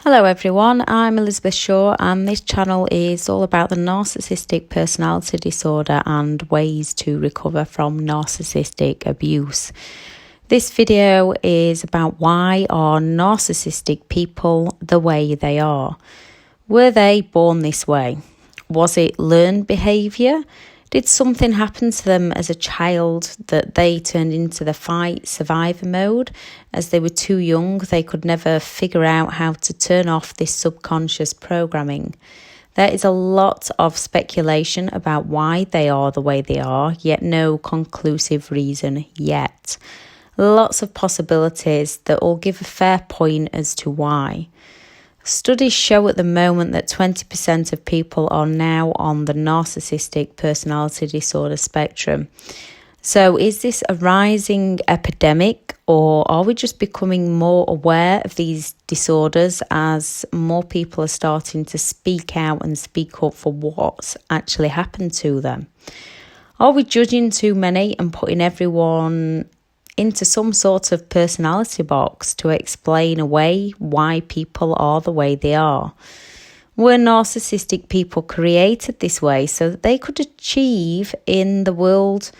Hello everyone, I'm Elizabeth Shaw and this channel is all about the narcissistic personality disorder and ways to recover from narcissistic abuse. This video is about why are narcissistic people the way they are? Were they born this way? Was it learned behaviour? Did something happen to them as a child that they turned into the fight survivor mode? As they were too young, they could never figure out how to turn off this subconscious programming. There is a lot of speculation about why they are the way they are, yet no conclusive reason yet. Lots of possibilities that all give a fair point as to why. Studies show at the moment that 20% of people are now on the narcissistic personality disorder spectrum. So is this a rising epidemic, or are we just becoming more aware of these disorders as more people are starting to speak out and speak up for what's actually happened to them? Are we judging too many and putting everyone into some sort of personality box to explain away why people are the way they are? Were narcissistic people created this way so that they could achieve in the world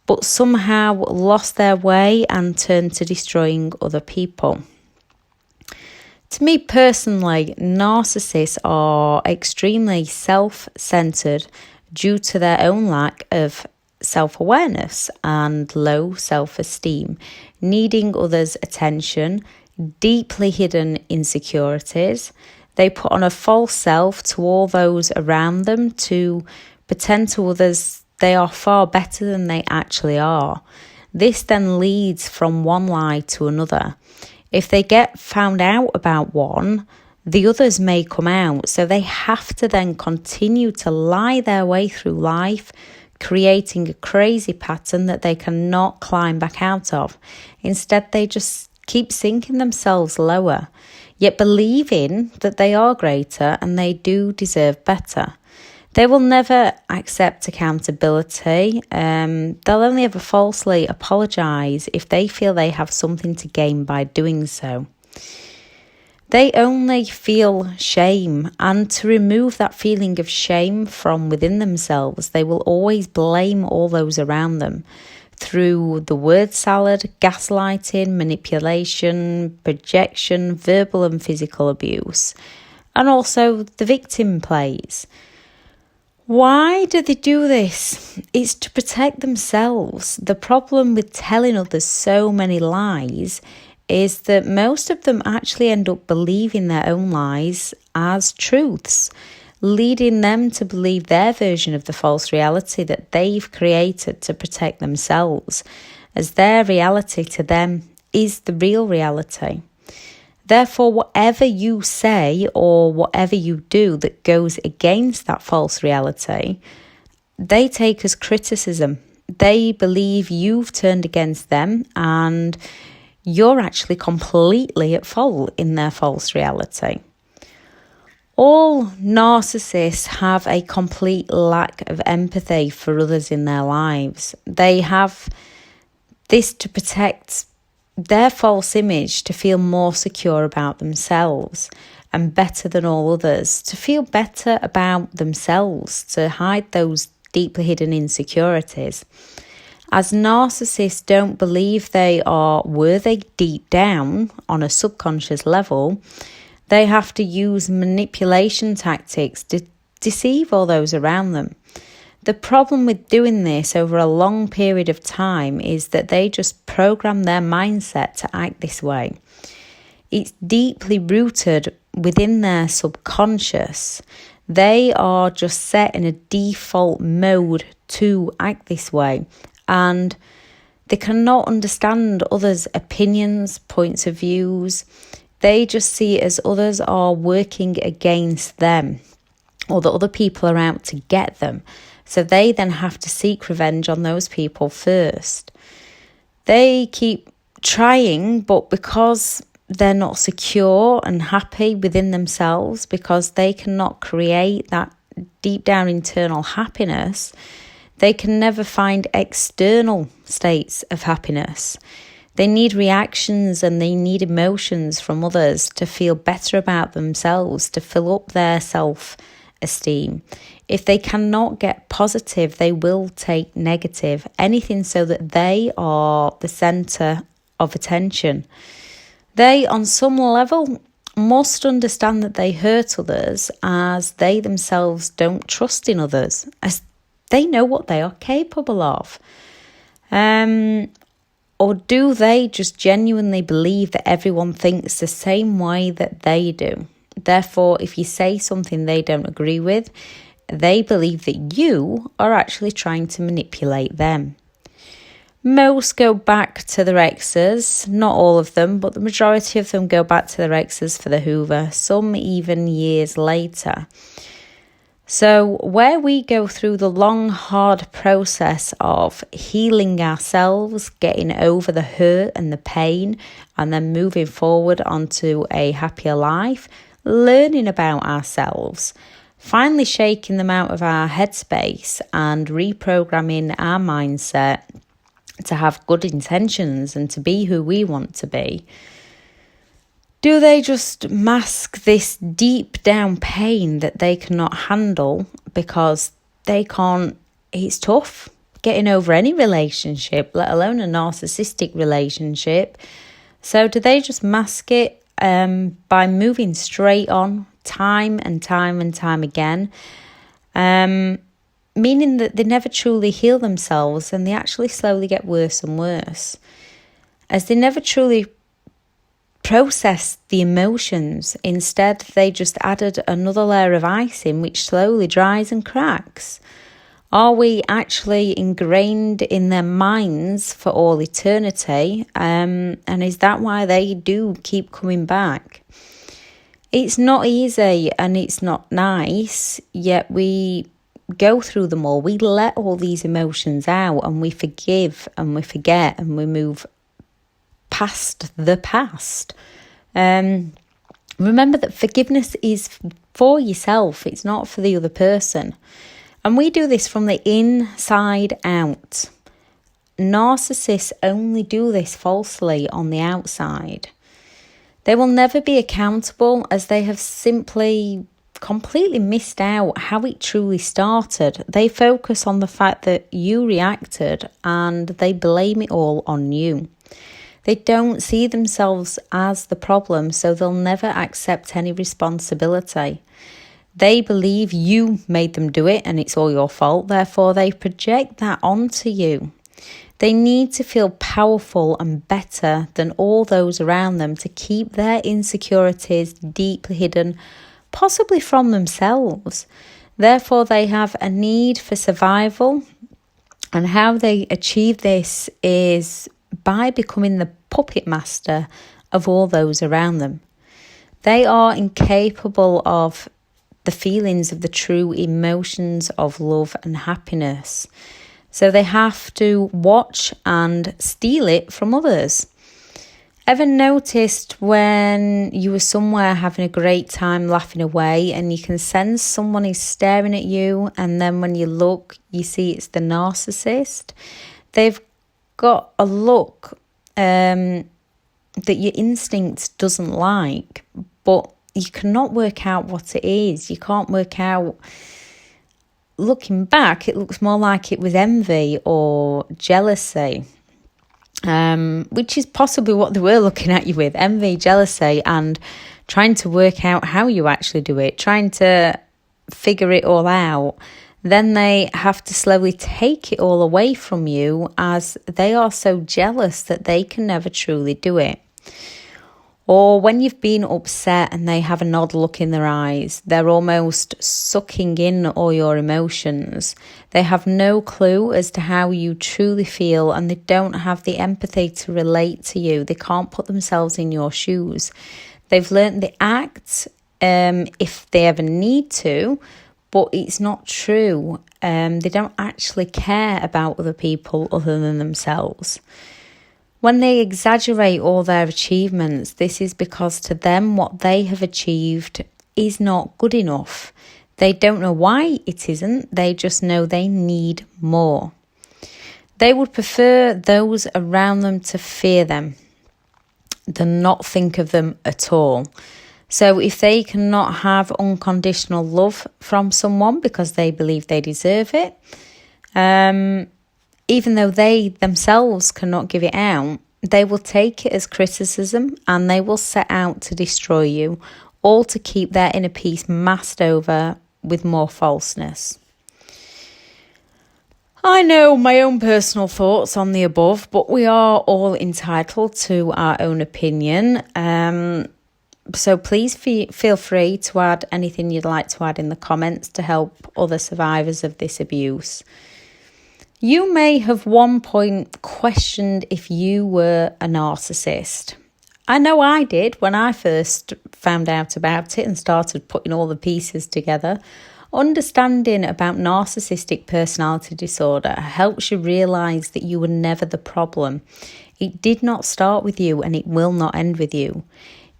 but somehow lost their way and turned to destroying other people? To me personally, narcissists are extremely self-centered due to their own lack of self-awareness and low self-esteem, needing others' attention, deeply hidden insecurities. They put on a false self to all those around them to pretend to others they are far better than they actually are. This then leads from one lie to another. If they get found out about one, the others may come out, so they have to then continue to lie their way through life, creating a crazy pattern that they cannot climb back out of. Instead, they just keep sinking themselves lower, yet believing that they are greater and they do deserve better. They will never accept accountability. They'll only ever falsely apologise if they feel they have something to gain by doing so. They only feel shame, and to remove that feeling of shame from within themselves, they will always blame all those around them through the word salad, gaslighting, manipulation, projection, verbal and physical abuse, and also the victim plays. Why do they do this? It's to protect themselves. The problem with telling others so many lies is that most of them actually end up believing their own lies as truths, leading them to believe their version of the false reality that they've created to protect themselves, as their reality to them is the real reality. Therefore, whatever you say or whatever you do that goes against that false reality, they take as criticism. They believe you've turned against them and you're actually completely at fault in their false reality. All narcissists have a complete lack of empathy for others in their lives. They have this to protect their false image, to feel more secure about themselves and better than all others, to feel better about themselves, to hide those deeply hidden insecurities. As narcissists don't believe they are worthy deep down on a subconscious level, they have to use manipulation tactics to deceive all those around them. The problem with doing this over a long period of time is that they just program their mindset to act this way. It's deeply rooted within their subconscious. They are just set in a default mode to act this way, and they cannot understand others' opinions, points of views. They just see it as others are working against them, or that other people are out to get them. So they then have to seek revenge on those people first. They keep trying, but because they're not secure and happy within themselves, because they cannot create that deep down internal happiness, they can never find external states of happiness. They need reactions and they need emotions from others to feel better about themselves, to fill up their self-esteem. If they cannot get positive, they will take negative, anything so that they are the centre of attention. They, on some level, must understand that they hurt others, as they themselves don't trust in others, as they know what they are capable of. Or do they just genuinely believe that everyone thinks the same way that they do? Therefore, if you say something they don't agree with, they believe that you are actually trying to manipulate them. Most go back to their exes, not all of them, but the majority of them go back to their exes for the hoover, some even years later. So where we go through the long, hard process of healing ourselves, getting over the hurt and the pain, and then moving forward onto a happier life, learning about ourselves, finally shaking them out of our headspace and reprogramming our mindset to have good intentions and to be who we want to be. Do they just mask this deep down pain that they cannot handle because they can't? It's tough getting over any relationship, let alone a narcissistic relationship. So do they just mask it by moving straight on time and time and time again, meaning that they never truly heal themselves and they actually slowly get worse and worse, as they never truly process the emotions. Instead, they just added another layer of icing which slowly dries and cracks. Are we actually ingrained in their minds for all eternity? And is that why they do keep coming back? It's not easy and it's not nice, yet we go through them all. We let all these emotions out and we forgive and we forget and we move past the past. Remember that forgiveness is for yourself. It's not for the other person. And we do this from the inside out. Narcissists only do this falsely on the outside. They will never be accountable, as they have simply completely missed out how it truly started. They focus on the fact that you reacted and they blame it all on you. They don't see themselves as the problem, so they'll never accept any responsibility. They believe you made them do it and it's all your fault, therefore they project that onto you. They need to feel powerful and better than all those around them to keep their insecurities deeply hidden, possibly from themselves. Therefore, they have a need for survival, and how they achieve this is by becoming the puppet master of all those around them. They are incapable of the feelings of the true emotions of love and happiness. So they have to watch and steal it from others. Ever noticed when you were somewhere having a great time laughing away and you can sense someone is staring at you, and then when you look, you see it's the narcissist? They've got a look that your instinct doesn't like, but you cannot work out what it is. You can't work out. Looking back, it looks more like it was envy or jealousy, which is possibly what they were looking at you with, envy, jealousy, and trying to work out how you actually do it, trying to figure it all out. Then they have to slowly take it all away from you, as they are so jealous that they can never truly do it. Or when you've been upset and they have an odd look in their eyes, they're almost sucking in all your emotions. They have no clue as to how you truly feel, and they don't have the empathy to relate to you. They can't put themselves in your shoes. They've learnt the act if they ever need to, but it's not true. They don't actually care about other people other than themselves. When they exaggerate all their achievements, this is because to them what they have achieved is not good enough. They don't know why it isn't, they just know they need more. They would prefer those around them to fear them than not think of them at all. So if they cannot have unconditional love from someone because they believe they deserve it, even though they themselves cannot give it out, they will take it as criticism and they will set out to destroy you, all to keep their inner peace masked over with more falseness. I know my own personal thoughts on the above, but we are all entitled to our own opinion. So please feel free to add anything you'd like to add in the comments to help other survivors of this abuse. You may have one point questioned if you were a narcissist. I know I did when I first found out about it and started putting all the pieces together. Understanding about narcissistic personality disorder helps you realise that you were never the problem. It did not start with you and it will not end with you.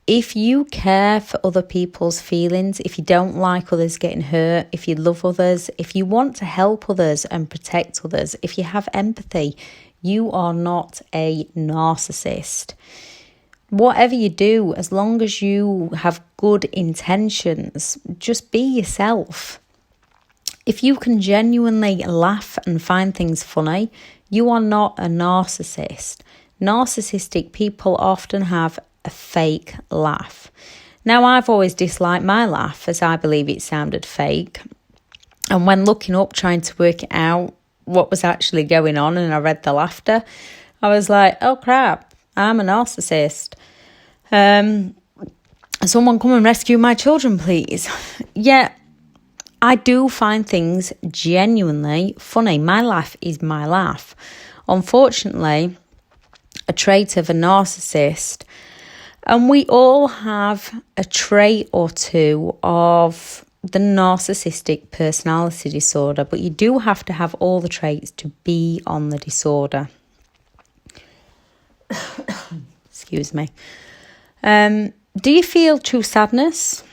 If you care for other people's feelings, if you don't like others getting hurt, if you love others, if you want to help others and protect others, if you have empathy, you are not a narcissist. Whatever you do, as long as you have good intentions, just be yourself. If you can genuinely laugh and find things funny, you are not a narcissist. Narcissistic people often have a fake laugh. Now, I've always disliked my laugh as I believe it sounded fake. And when looking up, trying to work out what was actually going on and I read the laughter, I was like, oh crap, I'm a narcissist. Someone come and rescue my children, please. Yeah, I do find things genuinely funny. My laugh is my laugh. Unfortunately, a trait of a narcissist, and we all have a trait or two of the narcissistic personality disorder, but you do have to have all the traits to be on the disorder. Excuse me. Do you feel true sadness?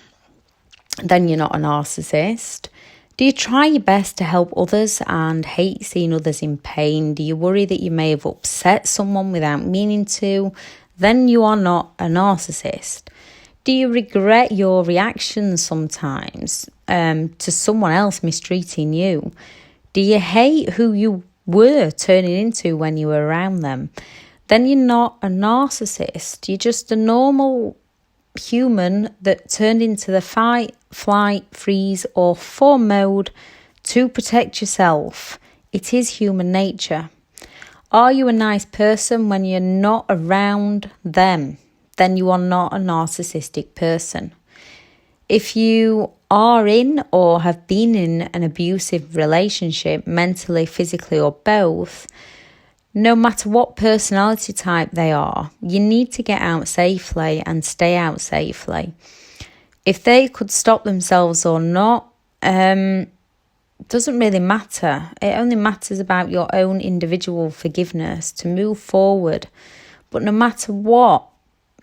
Then you're not a narcissist. Do you try your best to help others and hate seeing others in pain? Do you worry that you may have upset someone without meaning to? Then you are not a narcissist. Do you regret your reactions sometimes to someone else mistreating you? Do you hate who you were turning into when you were around them? Then you're not a narcissist. You're just a normal human that turned into the fight, flight, freeze or fawn mode to protect yourself. It is human nature. Are you a nice person when you're not around them? Then you are not a narcissistic person. If you are in or have been in an abusive relationship, mentally, physically or both, no matter what personality type they are, you need to get out safely and stay out safely. If they could stop themselves or not, doesn't really matter. It only matters about your own individual forgiveness to move forward. But no matter what,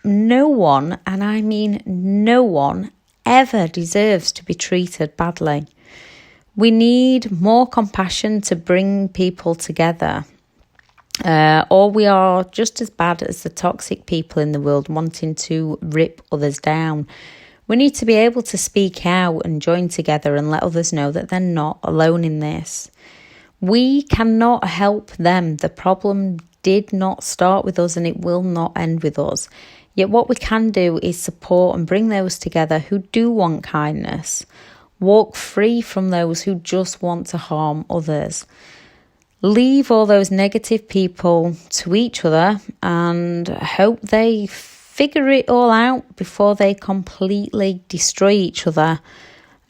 no one, and I mean no one, ever deserves to be treated badly. We need more compassion to bring people together. Or we are just as bad as the toxic people in the world wanting to rip others down. We need to be able to speak out and join together and let others know that they're not alone in this. We cannot help them. The problem did not start with us and it will not end with us. Yet what we can do is support and bring those together who do want kindness. Walk free from those who just want to harm others. Leave all those negative people to each other and hope they figure it all out before they completely destroy each other.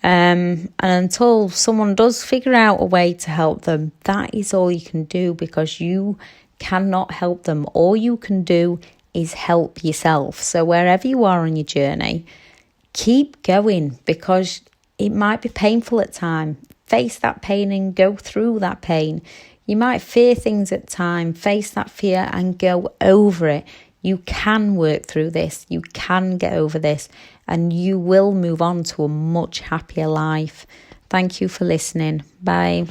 And until someone does figure out a way to help them, that is all you can do, because you cannot help them. All you can do is help yourself. So wherever you are on your journey, keep going, because it might be painful at times. Face that pain and go through that pain. You might fear things at times. Face that fear and go over it. You can work through this. You can get over this. And you will move on to a much happier life. Thank you for listening. Bye.